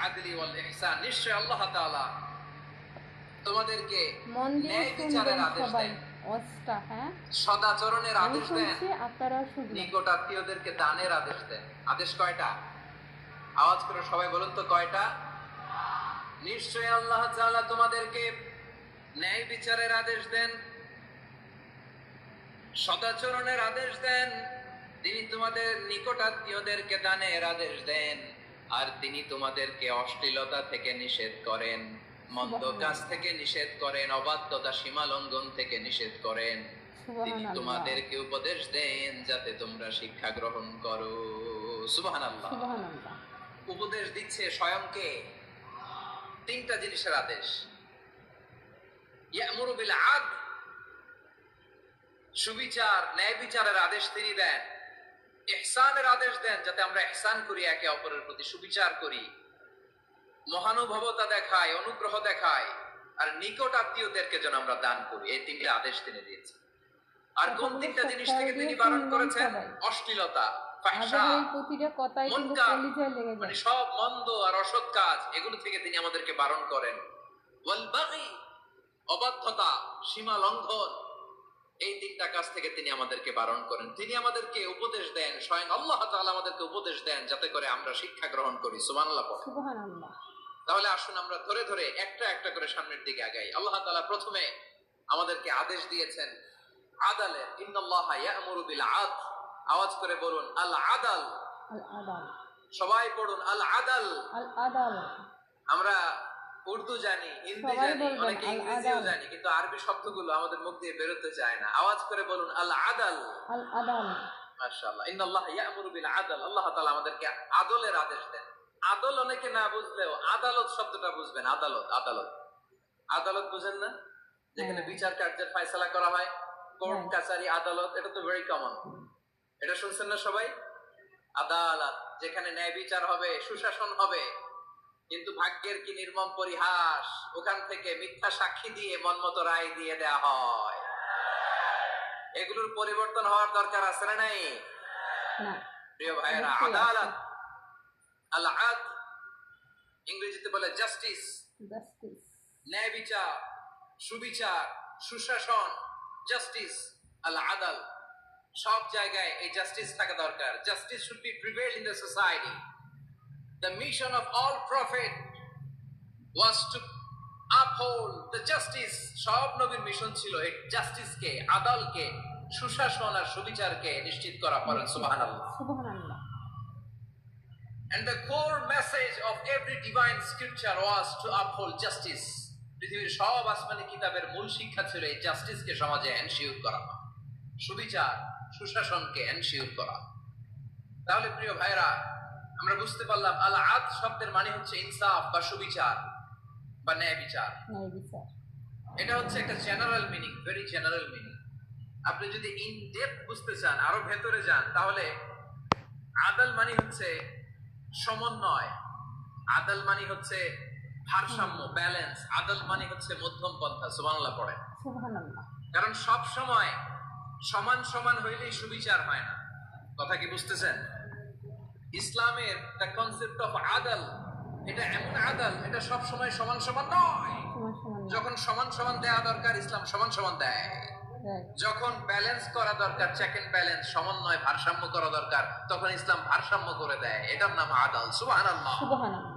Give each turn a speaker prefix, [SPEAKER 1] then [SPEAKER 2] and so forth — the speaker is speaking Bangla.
[SPEAKER 1] আদলি ওয়াল ইহসান, নিশ্চয় আল্লাহ তাআলা তোমাদেরকে
[SPEAKER 2] মন দিয়ে
[SPEAKER 1] ন্যায় বিচারের
[SPEAKER 2] শুনবেন
[SPEAKER 1] আদেশ
[SPEAKER 2] সবাই।
[SPEAKER 1] দেন,
[SPEAKER 2] অস্তা, হ্যাঁ
[SPEAKER 1] সদাচরণের
[SPEAKER 2] আমি
[SPEAKER 1] আদেশ দেন,
[SPEAKER 2] শুনছি, আপনারাও শুনবেন।
[SPEAKER 1] নিকট আত্মীয়দেরকে দানের আদেশ দেন। আদেশ কয়টা? আওয়াজ করে সবাই বলুন তো কয়টা? নিশ্চয় আল্লাহ তাআলা তোমাদেরকে ন্যায় বিচারের আদেশ দেন, সদাচরণের আদেশ দেন, তিনি তোমাদের নিকট আত্মীয়দেরকে দানের আদেশ দেন, আর তিনি তোমাদেরকে অশ্লীলতা থেকে নিষেধ করেন, মন্দ কাজ থেকে নিষেধ করেন, অবাধ্যতা সীমা লঙ্ঘন থেকে নিষেধ করেন। তিনি
[SPEAKER 2] সুবহানাল্লাহ।
[SPEAKER 1] তোমাদেরকে উপদেশ দেন যাতে তোমরা শিক্ষা গ্রহণ করো। সুবহানাল্লাহ।
[SPEAKER 2] সুবহানাল্লাহ।
[SPEAKER 1] উপদেশ দিচ্ছে স্বয়ংকে। তিনটা জিনিসের আদেশ। ইয়ামুরু বিল আদল, সুবিচার ন্যায় বিচারের আদেশ তিনি দেন। ইহসানের আদেশ দেন, যাতে আমরা ইহসান করি, একে অপরের প্রতি সুবিচার করি, মহানুভবতা দেখাই, অনুগ্রহ দেখাই, আর নিকট আত্মীয়দেরকে যেন আমরা দান করি। এই তিনটা আদেশ তিনি দিয়েছেন। আর কোন তিনটা জিনিস থেকে তিনি বারণ করেছেন? অশ্লীলতা, ফাহশা,
[SPEAKER 2] আমাদের এই প্রতিটা কথাই কিন্তু
[SPEAKER 1] মুনকার,
[SPEAKER 2] কলিজায় লেগে
[SPEAKER 1] মানে
[SPEAKER 2] যায়।
[SPEAKER 1] সব মন্দ আর অসৎ কাজ, এগুলো থেকে তিনি আমাদেরকে বারণ করেন। ওয়াল বাগি, অবাধ্যতা, সীমা লঙ্ঘন, এই তিনটা কাজ থেকে তিনি আমাদেরকে বারণ করেন। তিনি আমাদেরকে উপদেশ দেন, স্বয়ং আল্লাহ তাআলা আমাদেরকে উপদেশ দেন যাতে করে আমরা শিক্ষা গ্রহণ করি। সুবহানাল্লাহ।
[SPEAKER 2] সুবহানাল্লাহ।
[SPEAKER 1] তাহলে আসুন আমরা ধরে ধরে একটা একটা করে সামনের দিকে আগাই। আল্লাহ তাআলা প্রথমে আমাদেরকে আদেশ দিয়েছেন আদালে, ইন্নাল্লাহা ইয়া'মুরু বিল আদল। আওয়াজ করে বলুন আল আদাল।
[SPEAKER 2] আল আদাল।
[SPEAKER 1] সবাই পড়ুন আল আদাল।
[SPEAKER 2] আল আদাল।
[SPEAKER 1] আমরা উর্দু জানি, হিন্দি
[SPEAKER 2] সবাই
[SPEAKER 1] জানি,
[SPEAKER 2] বলবেন
[SPEAKER 1] অনেকে
[SPEAKER 2] আল
[SPEAKER 1] ইংরেজিও
[SPEAKER 2] আদাল।
[SPEAKER 1] জানি, কিন্তু আরবি শব্দগুলো আমাদের মুখ দিয়ে বেরোতে চায় না। আওয়াজ করে বলুন আল আদাল।
[SPEAKER 2] আল আদাল।
[SPEAKER 1] মাশাআল্লাহ। ইন্নাল্লাহা ইয়া'মুরু বিল আদল। আল্লাহ তাআলা আমাদেরকে আদলের আদেশ দেন। আদল অনেকে না বুঝলেও আদালত শব্দটা বুঝবেন। আদালত, আদালত, আদালত বুঝেন না? যেখানে বিচার কার্যের ফয়সালা করা হয়, কোর্ট কাছারি আদালত, এটা তো ভেরি কমন। এটা শুনছেন না সবাই? আদালত, যেখানে ন্যায় বিচার হবে, সুশাসন হবে। কিন্তু ভাগ্যের কি নির্মম পরিহাস, ওখান থেকে মিথ্যা সাক্ষী দিয়ে মনমতো রায় দিয়ে দেয়া হয়। এগুলোর পরিবর্তন হওয়ার দরকার আছে না নাই?
[SPEAKER 2] না।
[SPEAKER 1] প্রিয় ভাইয়েরা, আদালত, আল আদল, ইংরেজিতে বলে জাস্টিস,
[SPEAKER 2] জাস্টিস।
[SPEAKER 1] ন্যায় বিচার, সুবিচার, সুশাসন, জাস্টিস, আল আদল। সব জায়গায় এই জাস্টিস থাকা দরকার। Justice should be prevail in the society. The mission of all prophet was to uphold the justice. সব নবীর মিশন ছিল এই জাস্টিসকে, আদালকে, সুশাসন আর সুবিচারকে নিশ্চিত করা। পড়েন সুবহানাল্লাহ।
[SPEAKER 2] সুবহানাল্লাহ।
[SPEAKER 1] And the core message of every divine scripture was to uphold justice. পৃথিবীর সব আসমানি কিতাবের মূল শিক্ষা ছিল এই জাস্টিসকে সমাজে এনশিওর করা, সুবিচার, সুশাসনকে এনশিওর করা। তাহলে প্রিয় ভাইরা, আমরা বুঝতে পারলাম আল আদল শব্দের মানে হচ্ছে ইনসাফ বা সুবিচার বা ন্যায় বিচার।
[SPEAKER 2] ন্যায় বিচার।
[SPEAKER 1] এটা হচ্ছে একটা general meaning, very general meaning. আপনি যদি ইন ডেপথ বুঝতে চান, আরো ভেতরে যান, তাহলে আদল মানে হচ্ছে সমন্বয়, আদল মানে হচ্ছে ভারসাম্য, ব্যালেন্স, আদল মানে হচ্ছে মধ্যম পন্থা। সুবহানাল্লাহ পড়েন।
[SPEAKER 2] সুবহানাল্লাহ।
[SPEAKER 1] কারণ সব সময় সমান সমান হইলেই সুবিচার হয় না। কথা কি বুঝতেছেন? ইসলামের দ্য কনসেপ্ট অফ আদল, এটা এমন আদল, এটা সব সময় সমান সমান নয়।
[SPEAKER 2] সমান সমান না।
[SPEAKER 1] যখন সমান সমান দেয়া দরকার, ইসলাম সমান সমান দেয়।
[SPEAKER 2] Right.
[SPEAKER 1] যখন ব্যালেন্স করা দরকার, চেক এন্ড ব্যালেন্স, সমন্বয়, ভারসাম্য করা দরকার, তখন ইসলাম ভারসাম্য করে দেয়। এটার নাম আদল। সুবহানাল্লাহ।
[SPEAKER 2] সুবহানাল্লাহ।